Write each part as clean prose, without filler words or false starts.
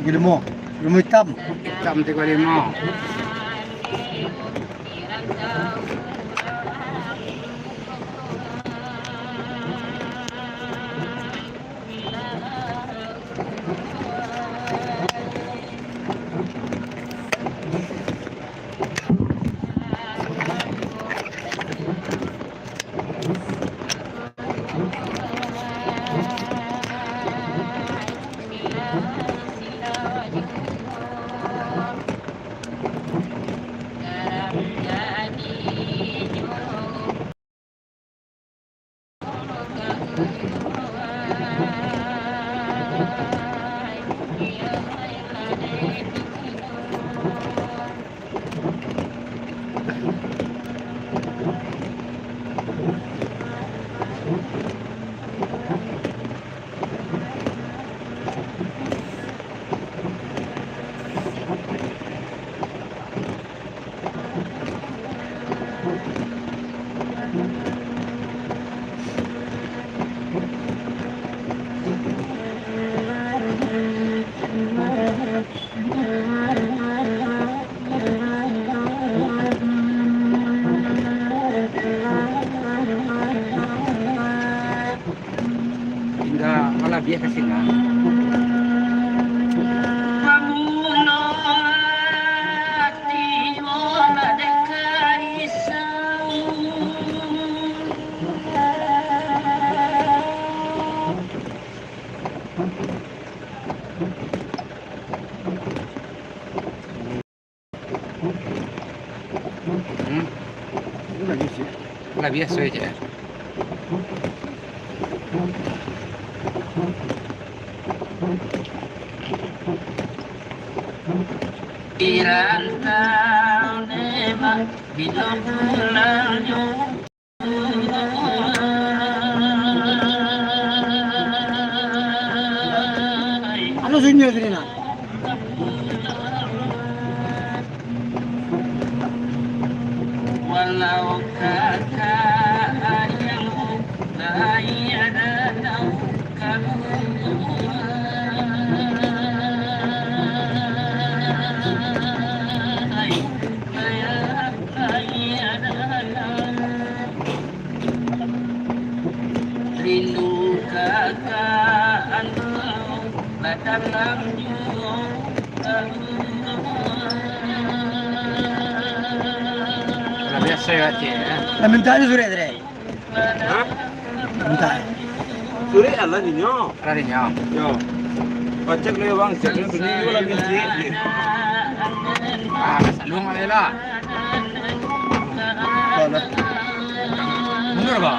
ilmu hitam. Hitam 35. Hingga malah dia kasih lah. Lah biasa aja. Irantau nema bila bulannya Ano sunyo sini na? walau kakak yang tiada tahu kamu rindu kakak engkau dalam jiwa Lah biasa aja. Minta aja suri dre. Hah? Minta. Suri Allah ninyo. Larinya. Yo. Pacak le bang, cak le bini yo lagi sih. Ah, salung alela. Kalau Mundur ba?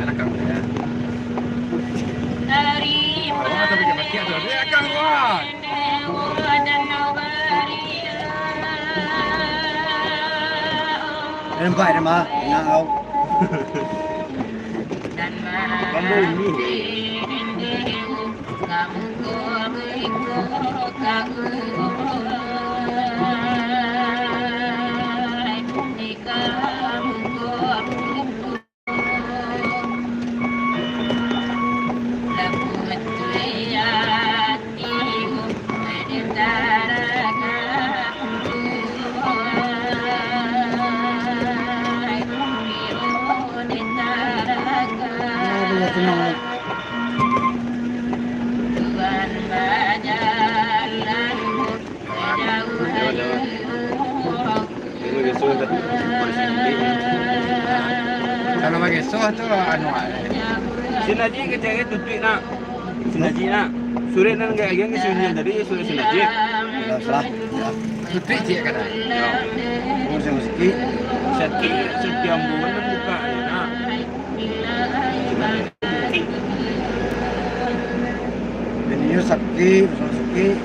Anak kamu ya. Kalau nggak tapi jangan kiat tuh. Ya kang Wan. nampak nama, ngau. Kamu ini. Tenang. Kalau bagi soh tu anu. Sinaji kecil tutui nak. Sinaji nak. Suri nan gak yang sini dari suri sinaji. Salah. Putri je kata. Umur saya masih. Setiap bulan buka ya nak. Ini sakit, sakit.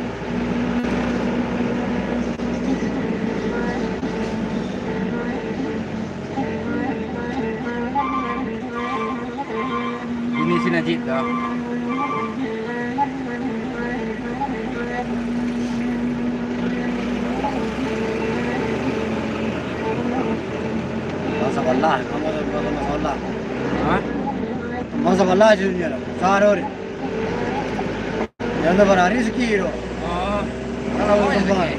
Ini si Najib dah. Masa wallah, kamu masalah. Hah? Masalah aja ni lah. Saror. Yang tu berari sekiro. Oh. Kalau Oh, tu ya,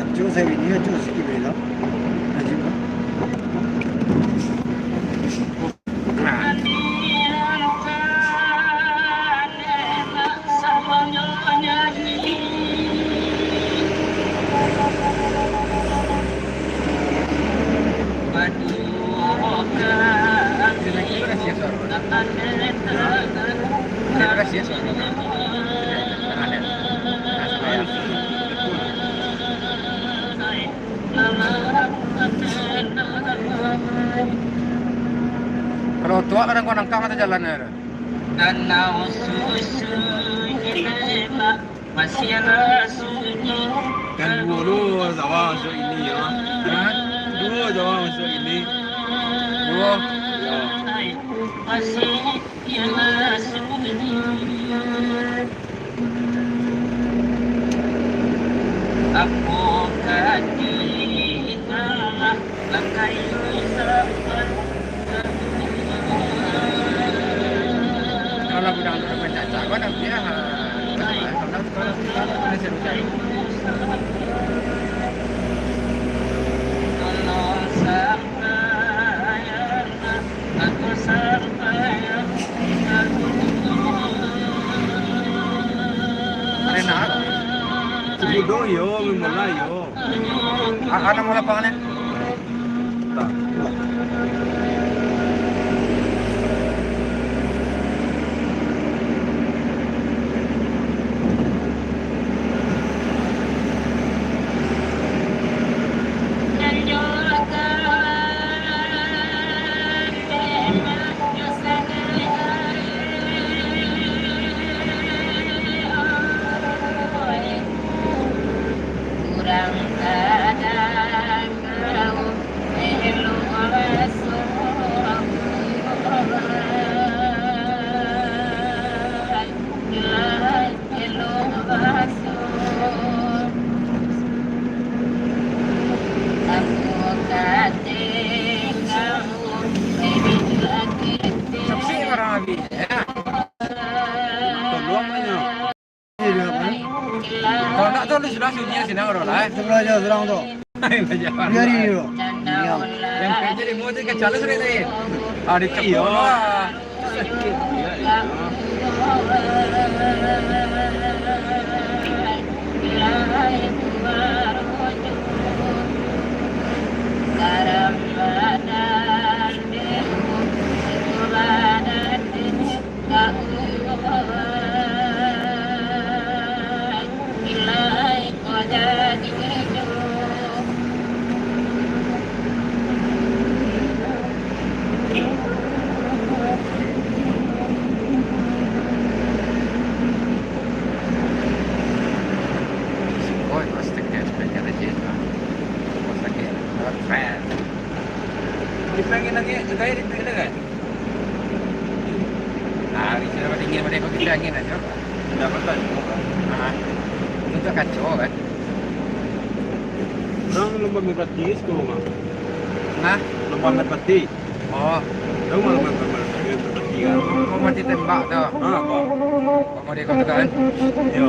Acu saya ini acu sikit bela. Acu. Terima kasih ya. Kalau tua kadang kau nangkang atau jalan ya. Danau susu lima masih sunyi. Kan dua Jawa masuk ini ya. Dua Jawa masuk ini. Dua. Masih sunyi. Aku kadina langkai sahabat. Kalau budak tu mencaca, kau nak dia. Kalau nak seru. Aku sampai Arena. Sebudo yo, memula yo. Ada mula pangan. Tak. kurang kadang kau elu Saksi orang habis. Ya. Tolong nyo. Ini dia apa? Kalau tak tahu lu sudah sunyi sini orang lah. Sebelah jauh serang tu. Biar ini tu. Yang kerja di motor ke calon sudah tadi. Ada cepat lah. Oi, pasti kayak sebagian aja. Pasti kayak keren. Dipengen lagi, gaya dipengen kan? Nah, di sini dapat ingin mereka kita ingin aja. Dapat tak? Nah, itu kacau kan. Orang lomba merpati sekolah mah. Nah, Lomba merpati. oh, Tahu mah lomba merpati kan? mau mati tembak tu. Ah, apa? Mau dia kau kan? Yo.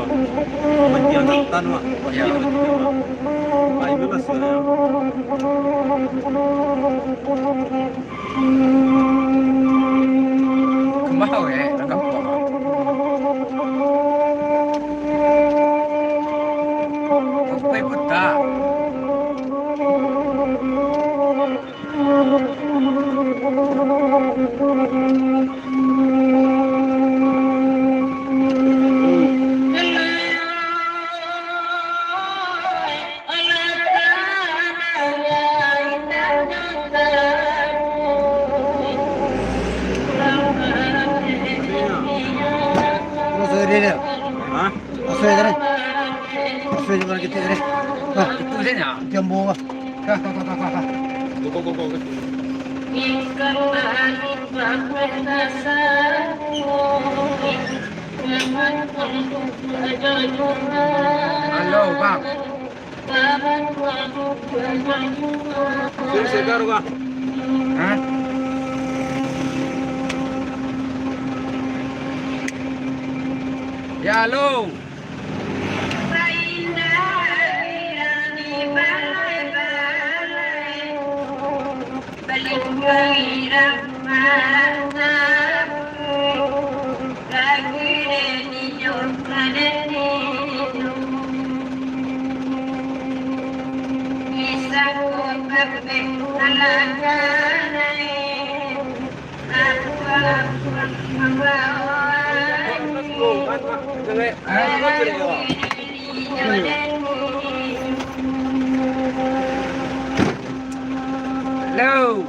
Menjiang tan mah. Ya. Ai bebas ya. Kemau agak kuat. Sampai buta. Terus dia dia. Hah? Asal dia. Asal dia mana kita ni. Ah, Itu saja. jambu ah. Go. Halo, bang. Segar gua. Hah? Ya, halo. Halo.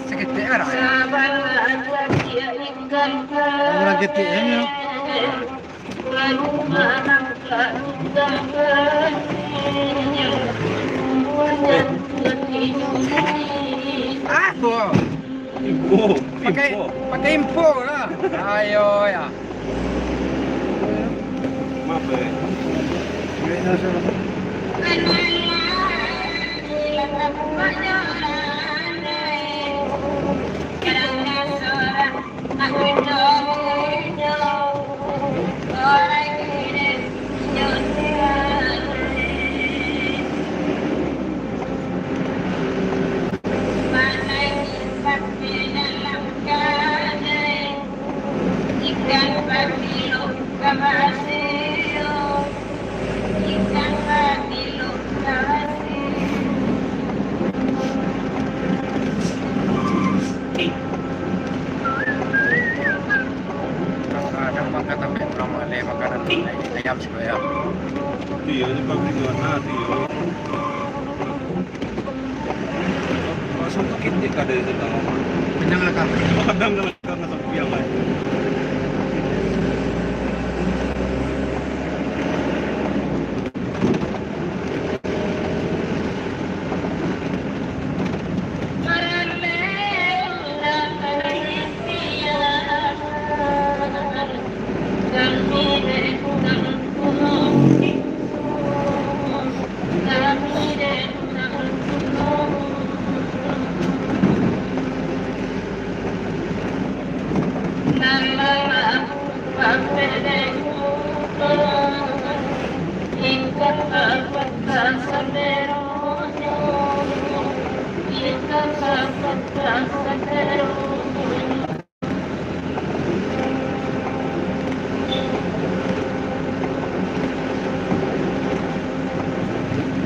Sakit PR ya? Orang GTM ya. Apa? Info. Pakai info lah. Ayo ya. Maaf ya. Duit nasional. Kadang makan tapi belum ada makanan ayam sih ya. Iya, ini pabrik mana Tio? Masuk ke kita kada itu tahu. Kenyang lah kan. Kadang karena sampai yang lain.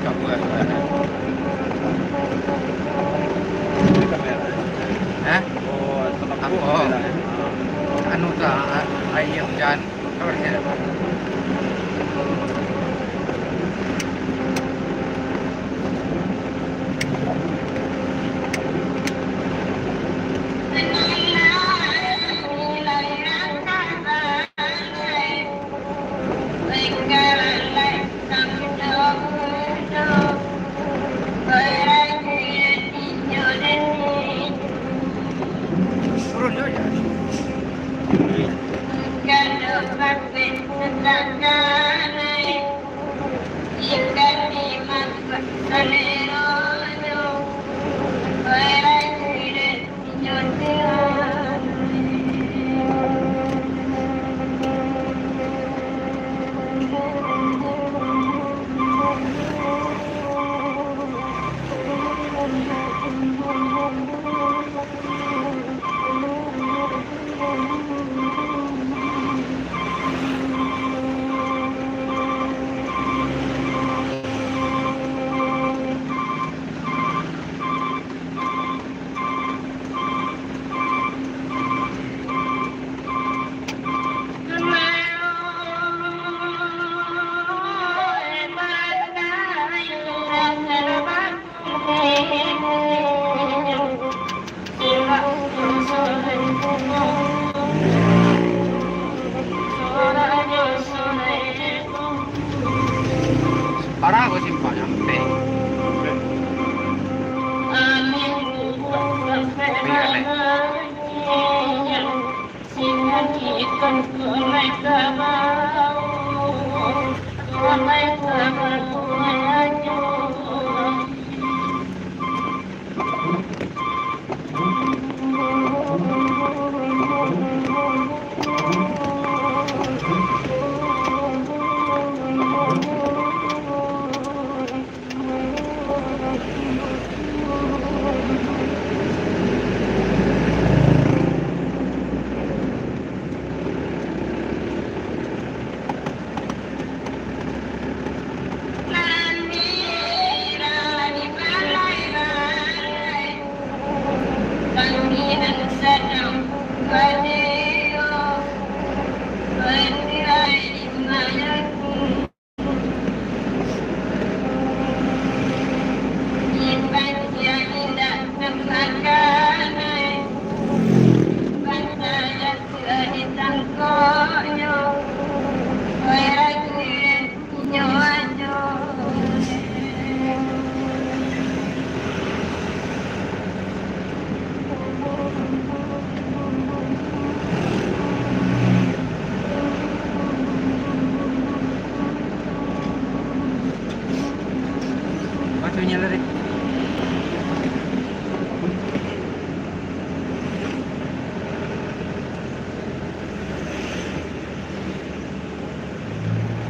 Coba. Ini kamera. Hah? Oh, tetap Aku. kamera. Anu ta air hujan. Kabar sih. Turun dulu ya. Parah aku simpang nyampe. Batunya lari.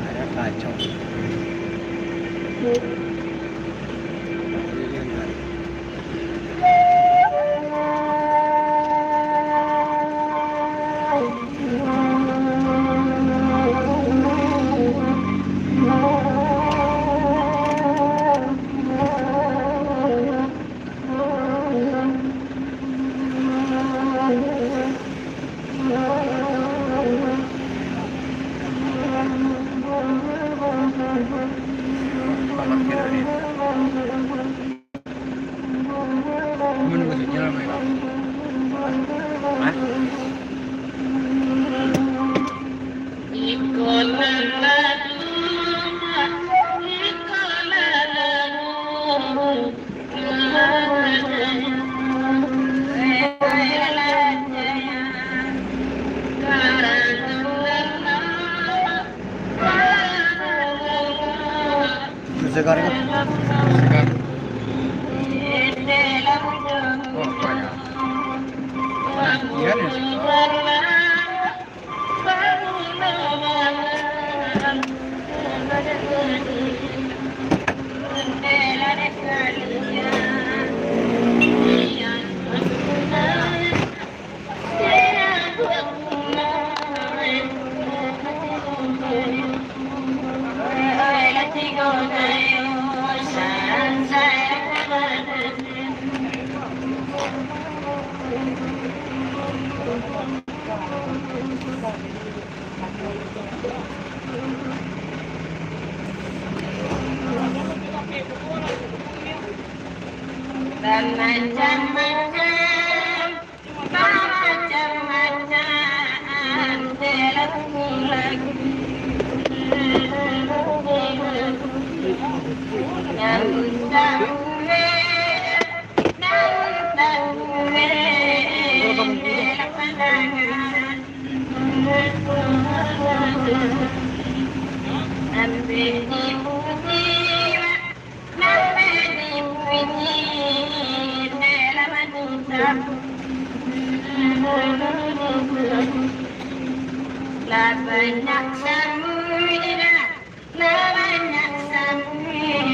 Ada kacau. Kalau kira ini. Menunggu saja lama ya. Hah? Segar kan? Segar. Oh, banyak. Nah, iya nih segar. Thank you. La banyak samudera, la banyak samudera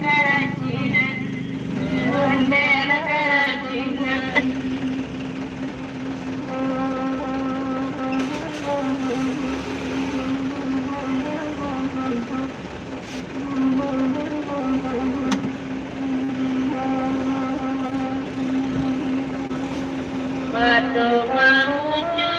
kerajinan, bendera kerajinan. Padu menuju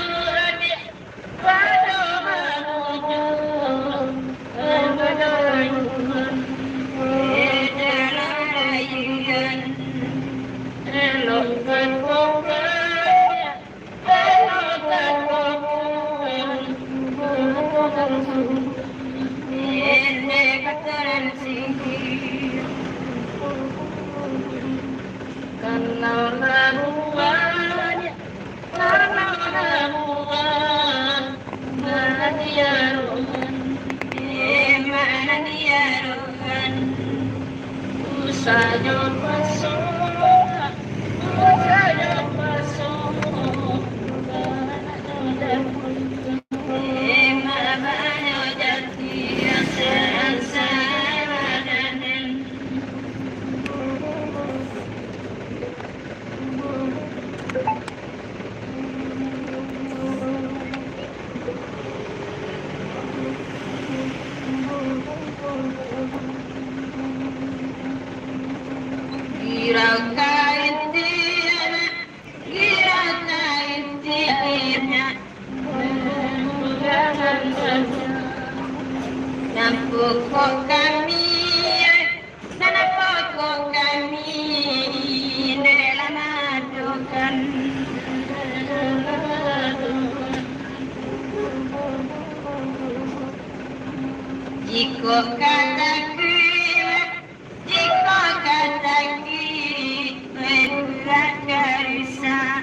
Sayo pasok, sayo pasok, mabayo jati asal-asalanan. Pokok kami, sana pokok kami, dalam adukan. Jika kataku, berat karisa,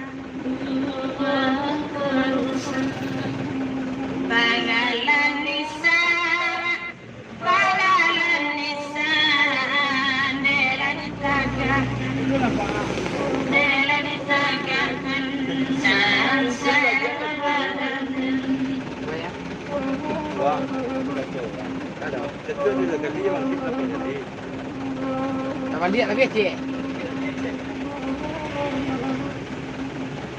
balalan nisa. Sama dia lagi cik.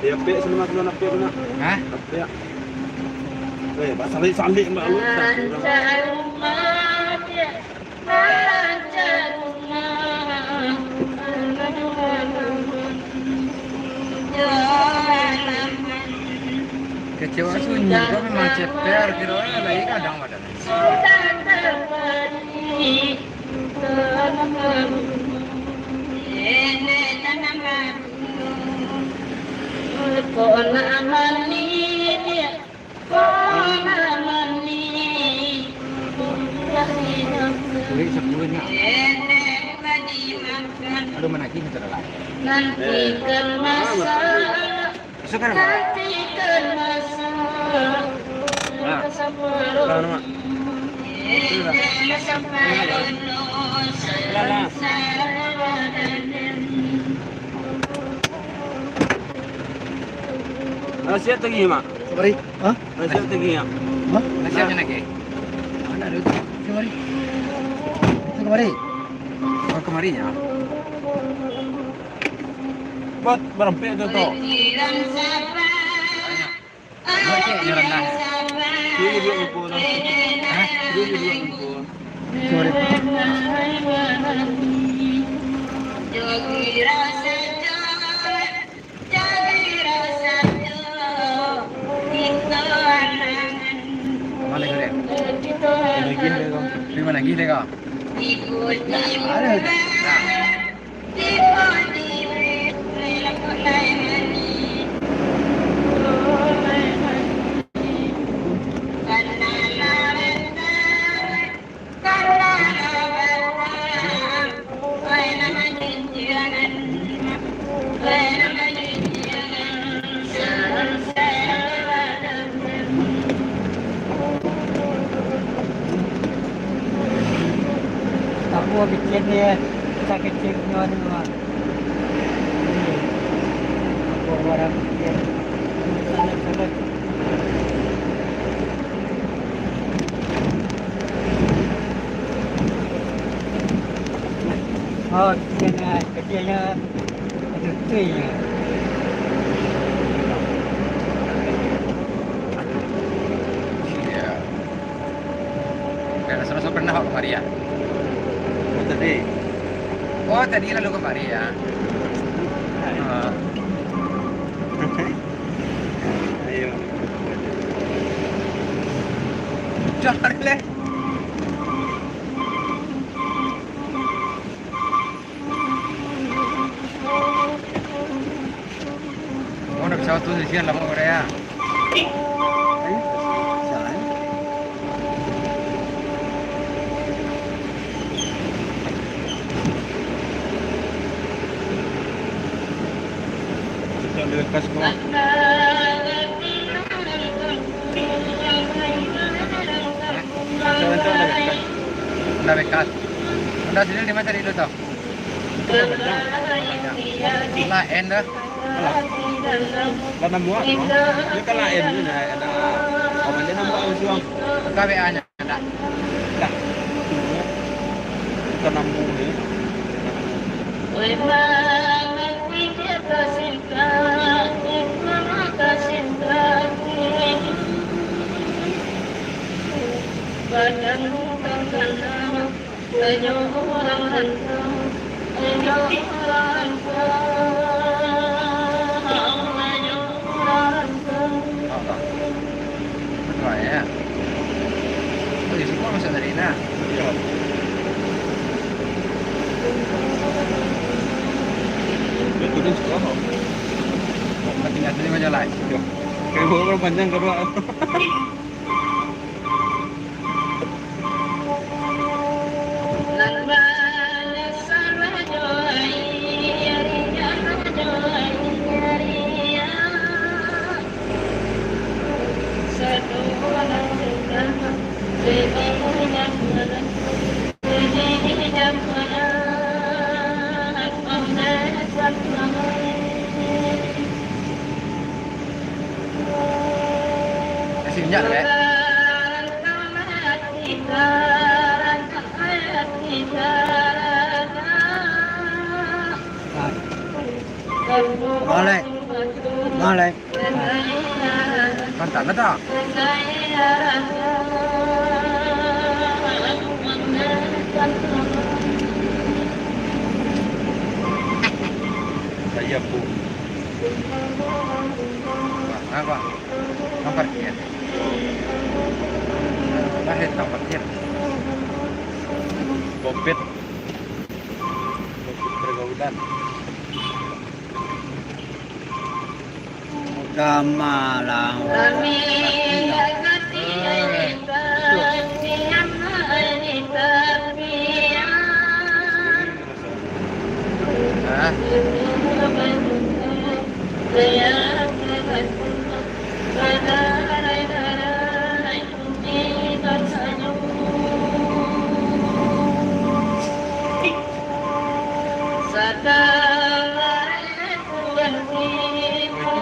Dia pek selama tu nak pek nak. Hah? Pek. Pasal salik mak lu. Kecewa sunyi kok memang ceper kira lagi kadang ada. Kulit sepuluhnya. Aduh mana kini terlalu. Nantikan masa, Sekarang. nantikan masa. Nama. Nasihat lagi mak. Mari. Hah? Nasihat lagi ya. Hah? Nasihatnya lagi. Mana ada itu? Kemari. Mari. Oh kemarinya. Buat berempet tu tu. Oh cik ni rendah. Dia dua buku tu. Hah? Dia dua buku. Mari. Jogi rasa Mana kau? Lagi ni kau. Di mana lagi kau? ikut di Ada. di Kini sakit ceknya ni mah. Aku orang dia. Sangat. Oh, kena kerjanya ada tuinya. Iya. Karena sama pernah kemari ya. Tadi. Oh tadi lalu kemari ya. Ayo. Jangan leh. Oh udah pesawat tuh di sini lama Korea. Jalan. Sedang lekas kok. Honda bekas. Honda sini di mana dulu tuh? Lah end dah. Karena muat, no? Dia kan lain tu na ada. Kamu dia nampak usuang. KWA-nya ada. Tak. Karena mu ni. Betul ya. Oh di semua masuk dari mana? Ya. Betul ni sekolah. Tinggal tadi macam lain. Ya. Kayak orang panjang kedua. Kasih minyak ya. Malay. Malay. Mantap tak? Saya pun. Apa? Nomor dia. Lahir nomor dia. Bopet. Bopet pergaulan. Gamalang. Hah?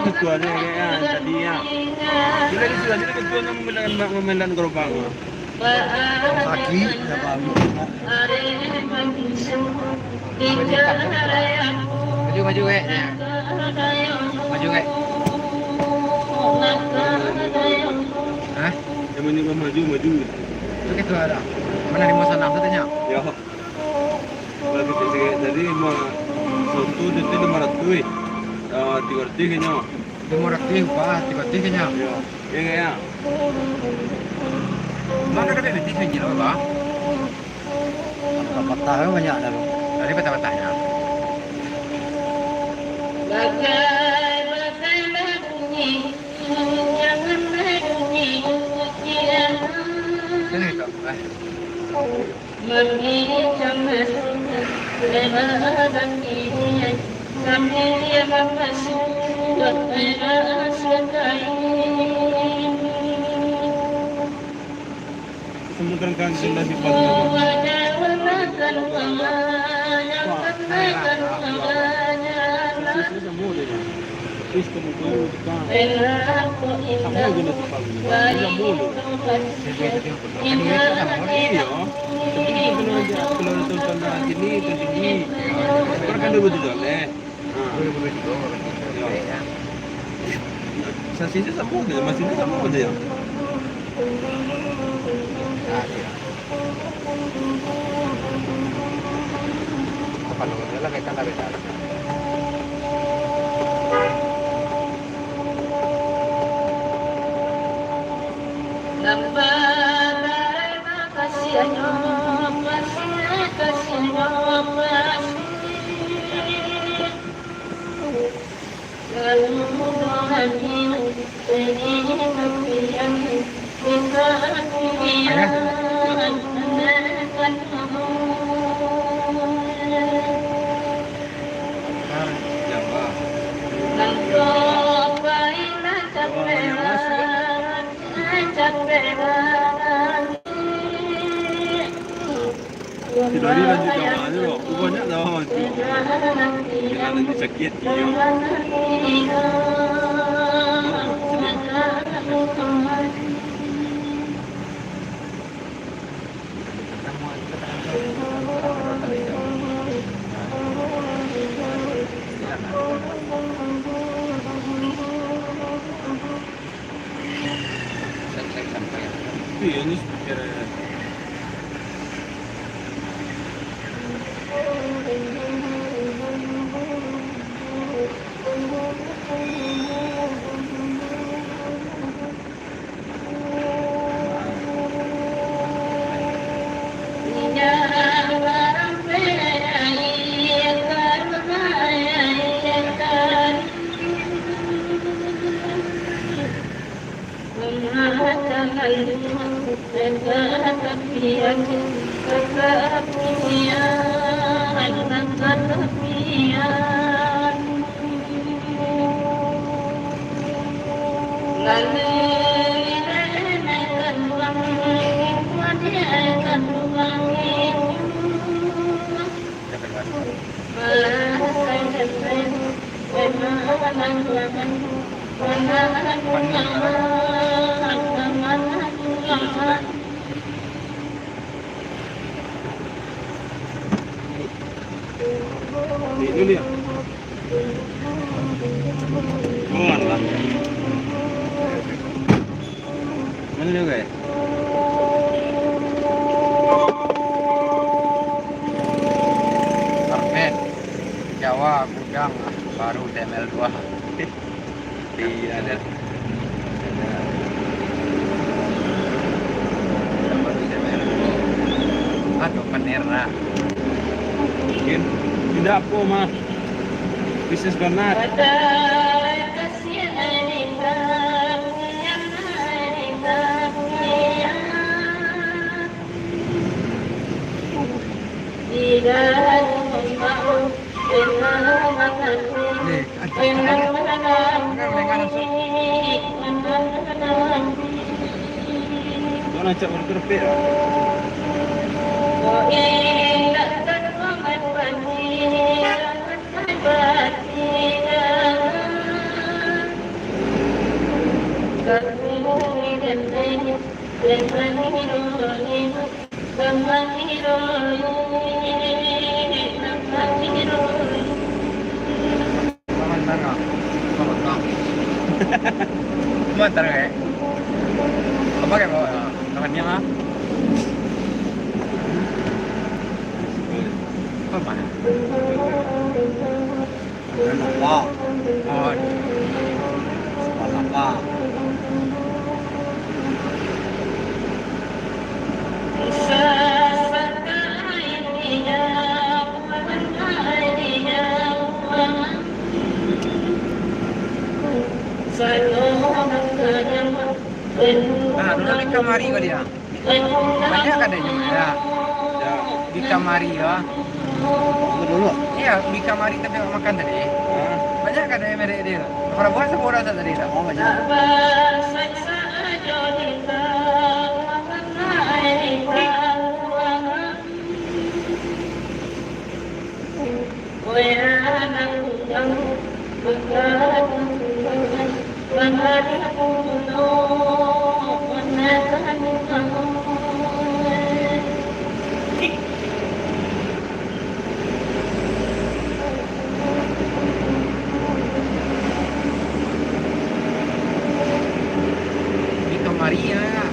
Ketuanya kayaknya tadi ya. Bila di sini ketuanya memelan gerobak. Kaki dapat. Maju ke. Maju ke. Hah? Yang mencoba maju. Itu gitu ada. Mana di masa enam tanya? Ya. Lagi tadi mah satu detik 500. 300 kayaknya. Itu mau rakti upah, tiba-tiba nya. Ya. Ya kayaknya. Mana ada bebek di sini apa? Patah banyak dah. Dari patah-patahnya. Sini kok. Semutan kan sudah di pagi. Sisi semua dia. Is kamu tuh kan. Kamu guna cepat. Dia mulu. Iya. Kalau nonton pada sini itu tinggi. Sekarang kan 2007 leh. Sisi semua dia, masih sama dia. Kalau dia lagi kan ada beda. Tidak ada lanjut jamaah aja loh. Banyak dah lanjut. Kita nanti sakit dia. Iya ini kira. Ini dia. Keluar lah. Mana dia guys? Karpet, Jawa, Gudang, baru TML2. Iya ada. Baru TML2. Atau Panera. Mungkin tidak apa mas. Bisnis benar. Kau nak cak berkerpit lah. Mantar kayak apa kayak bawa temannya mah apa mana Kenapa? oh Kenapa? nah dulu di kamari kok dia banyak ada juga ya di kamari ya Tunggu dulu. iya di kamari tapi makan tadi banyak ada yang merek dia orang buat semua orang tadi tak Oh banyak. Vito Maria ya.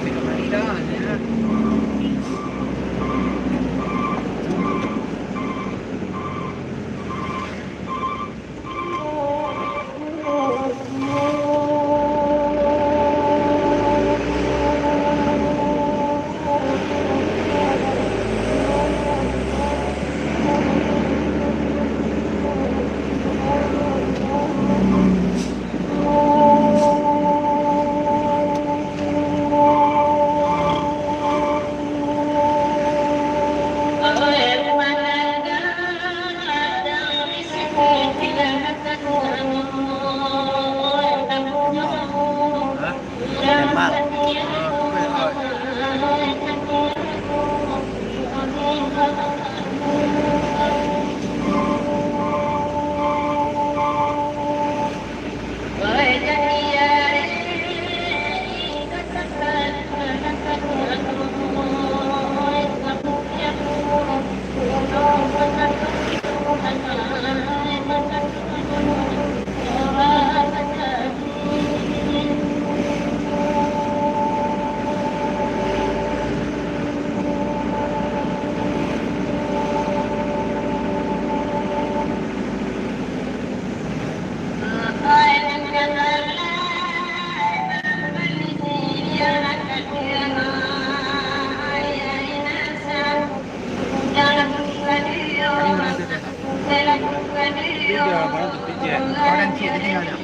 Tiga, mana tuh tiga? Orang cik tadi nyonya.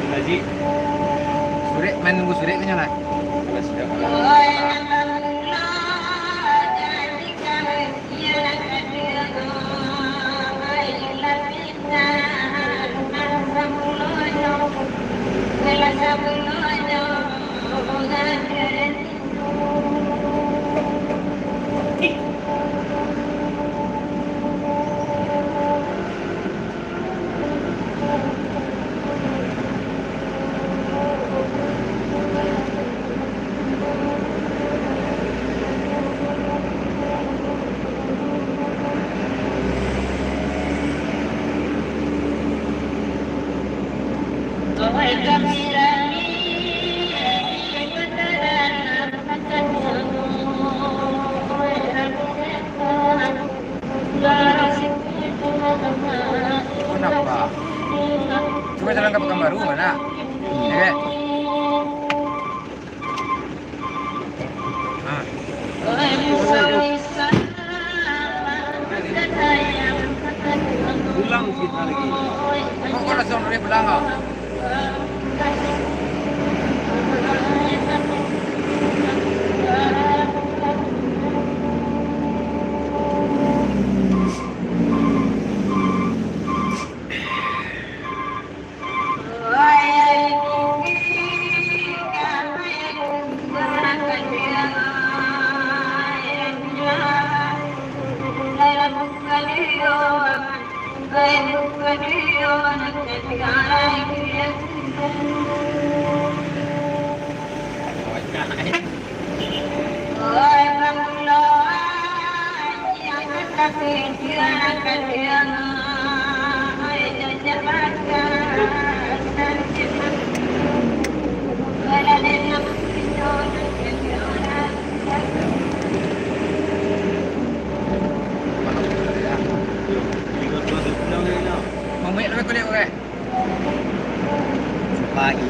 Haji, Sore main nunggu sore kan nyonya. kalau sudah kalah. Kenapa? Coba jalan ke Pekanbaru mana? Ya. Ah, Pulang kita lagi. kok langsung dari belakang? Ikut masuk pulang ni nak. Mau main lebih kulit okey. Pagi.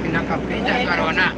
Pinang kafe jangan karona.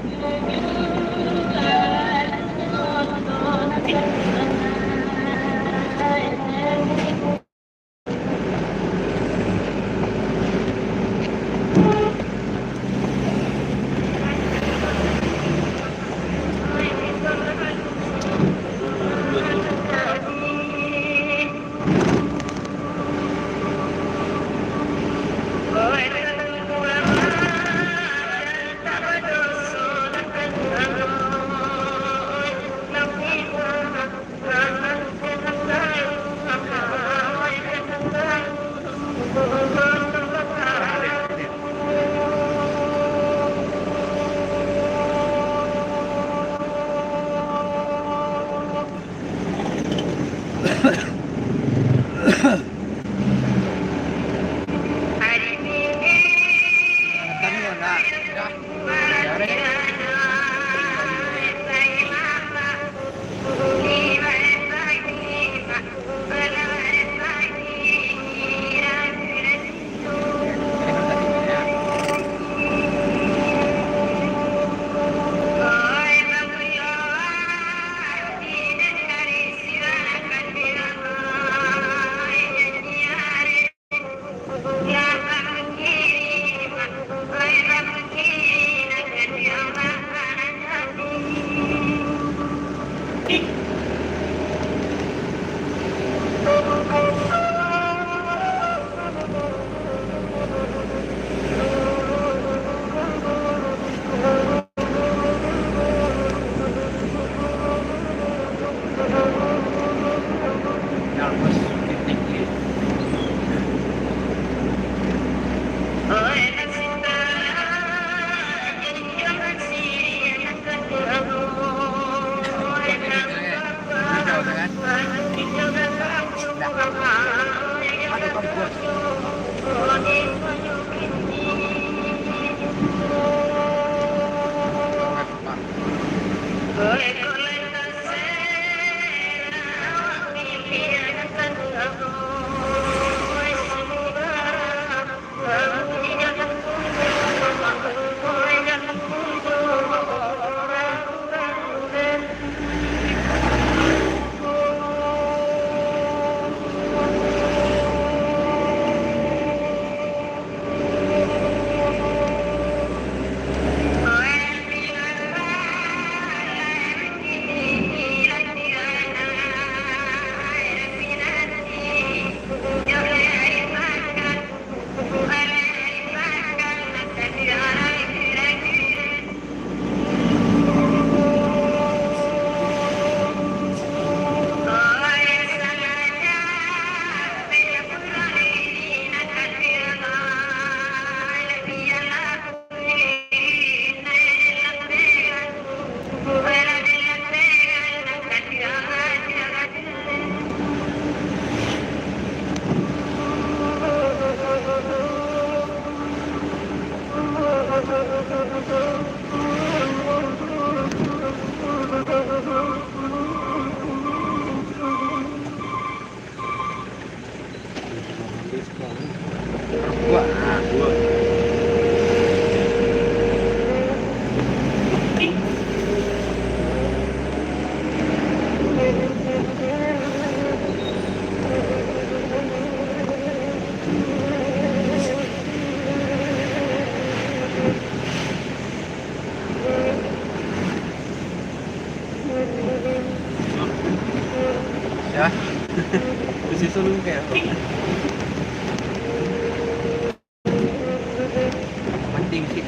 Hampir. Penting sih.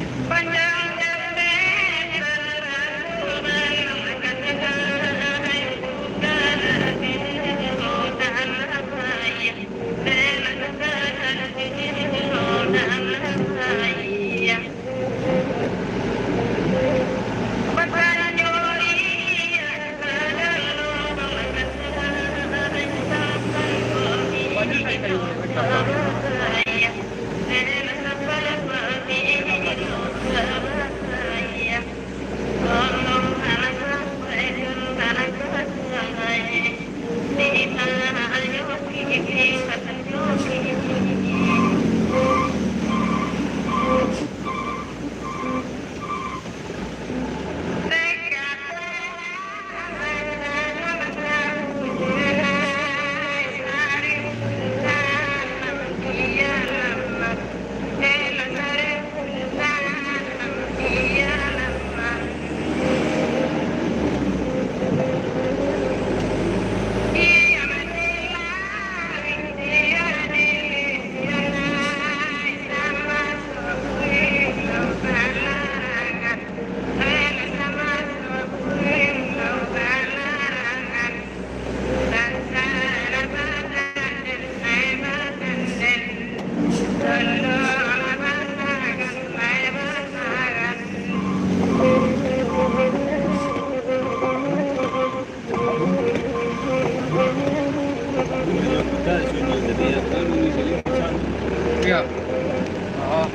Iya. Oh.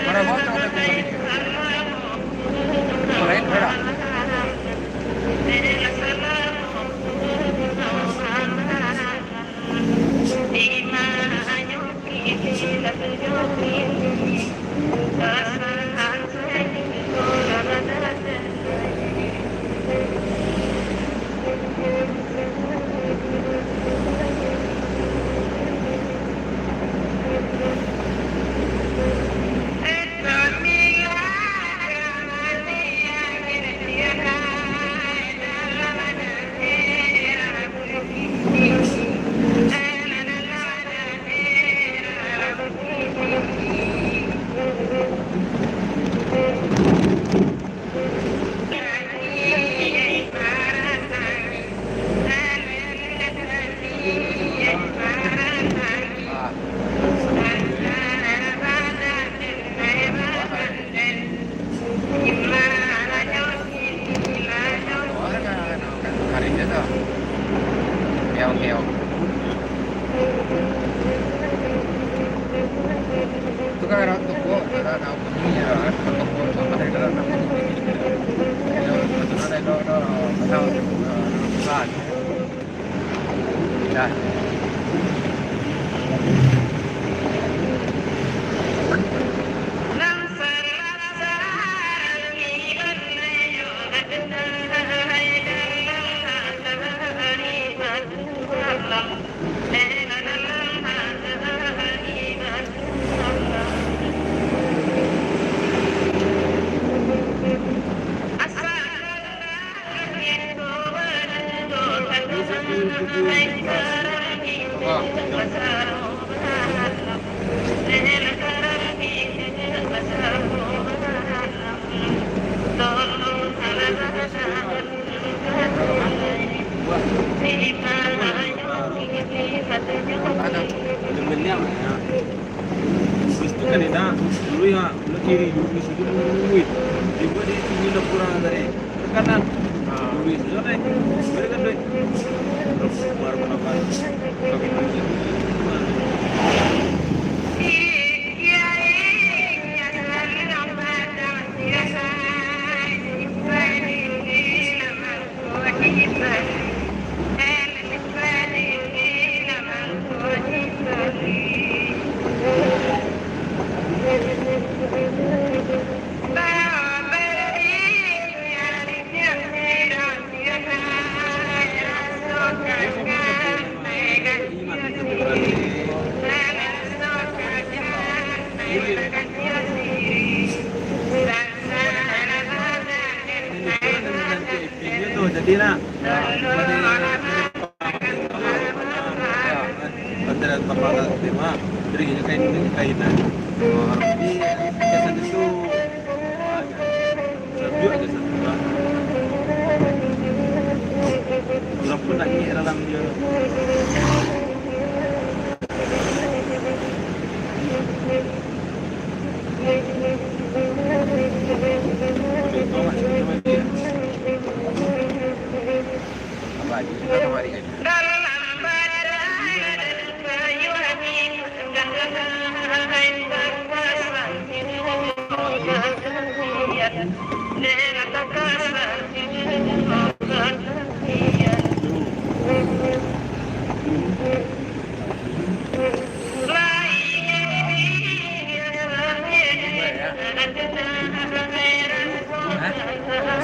Para vos no te keong-keong. Itu kan ada toko, ada bunyinya, ada toko sama ada ada bunyi. Ada ya. Demennya itu kan ina dulu ya lu kiri dulu situ duit dibuat di sini udah kurang dari kanan duit itu deh berikan duit terus baru apa jadi nak antara tempat tema jadi kainan di kesan itu sejuk aja satu kurang pun lagi dalam dia apa aja kita kemari kan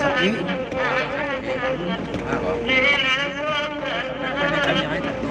Sakit. Apa? Pendeknya aja tuh.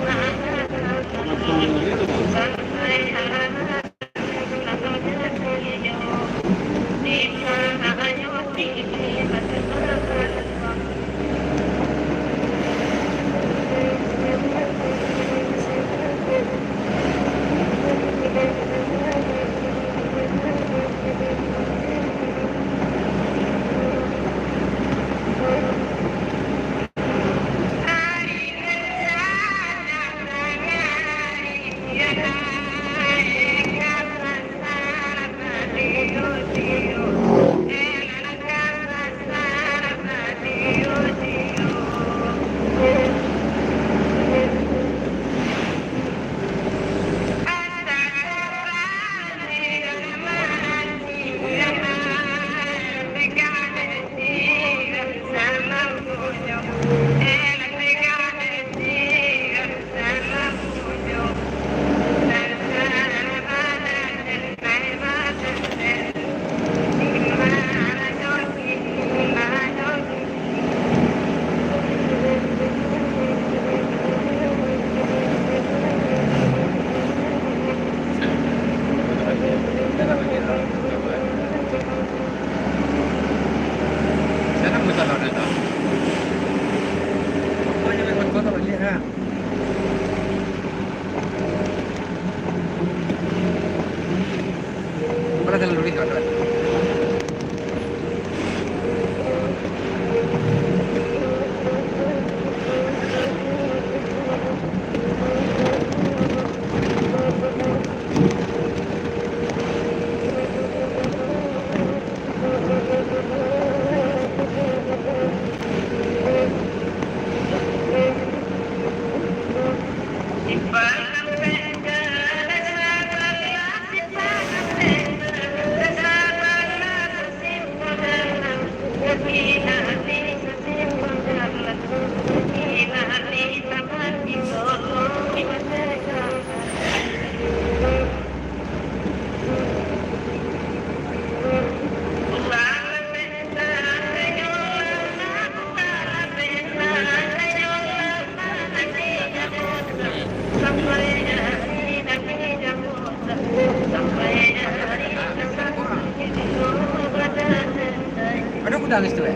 Aduh, udah nangis tuh ya?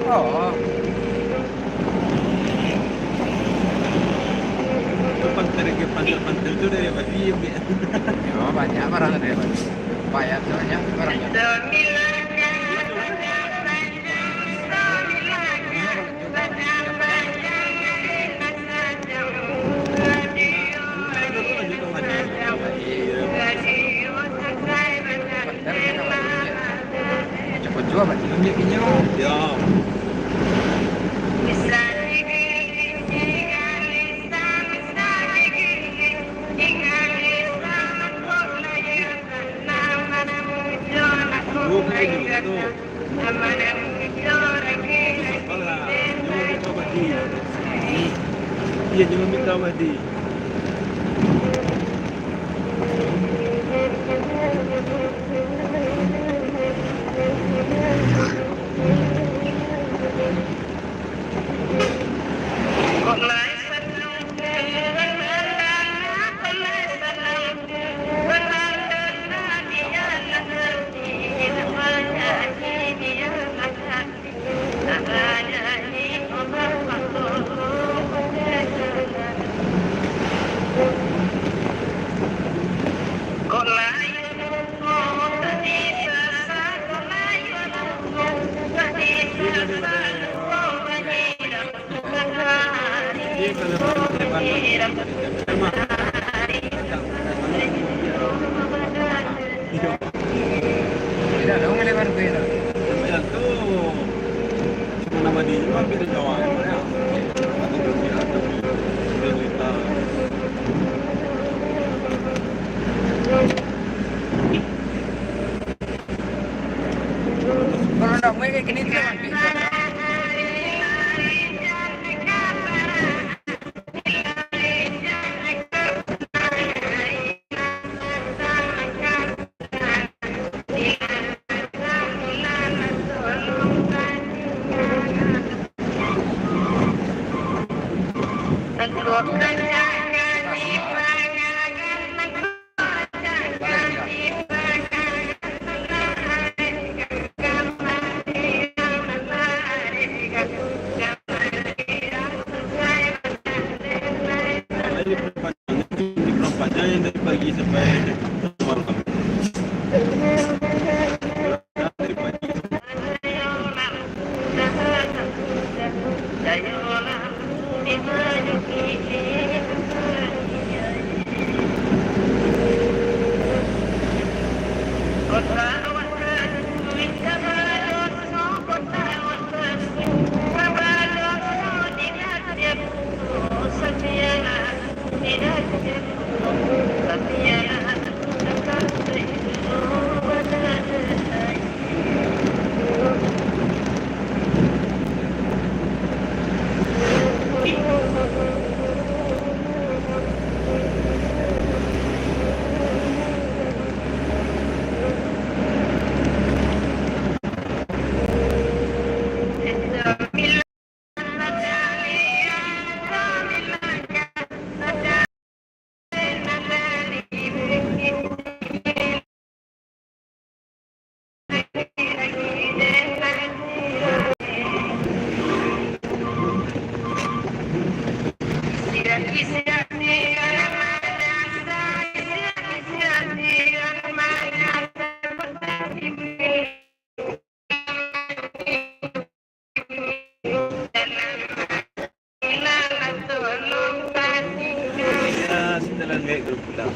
Oh. Pantel itu dari Bali ya. Ya, banyak barang ada. Banyak banyak barangnya. Cepet juga Pak. Ya. Iya, jangan minta wadi. Tidak dong lebar beda. Sampean tuh cuma nama dia mah beda Jawa ya. Atau berarti ada berita. Kalau ndak mau kayak gini tuh bisa. Lagi diperpanjang yang dari pagi sampai malam. Dari pagi. Ya, setelah naik grup pulang.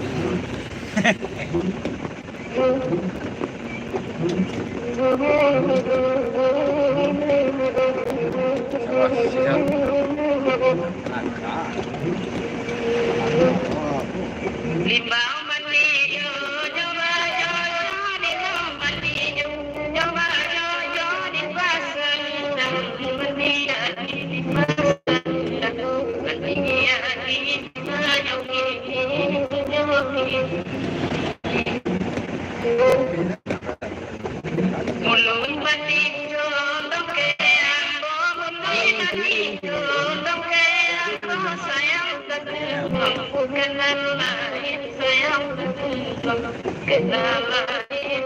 Limbau mandi yo, coba yo di mandi yo, coba yo di pasar, mandi ya di pasar, mandi ya di mulung mandi yo, doke ambo mulung mandi yo, doke ambo sayang aku kenal lain sayang kenal lain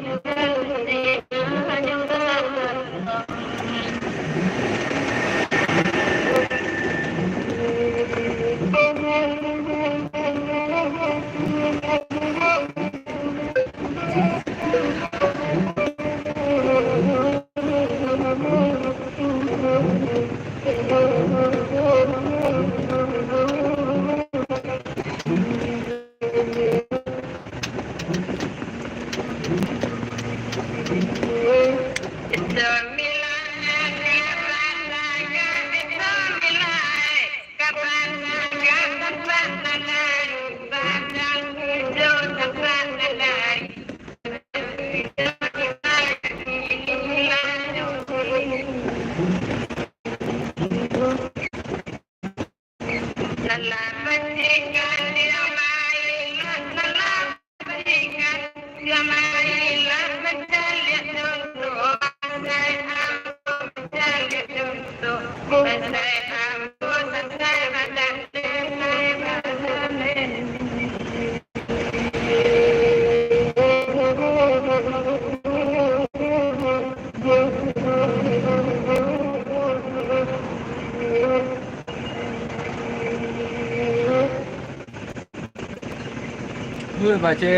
Baca.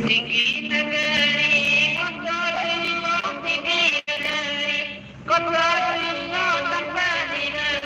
Tinggi negeri, kotor tinggi negeri, kotor tempat di negeri.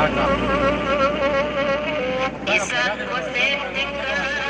Agak. Di saat kau setinggal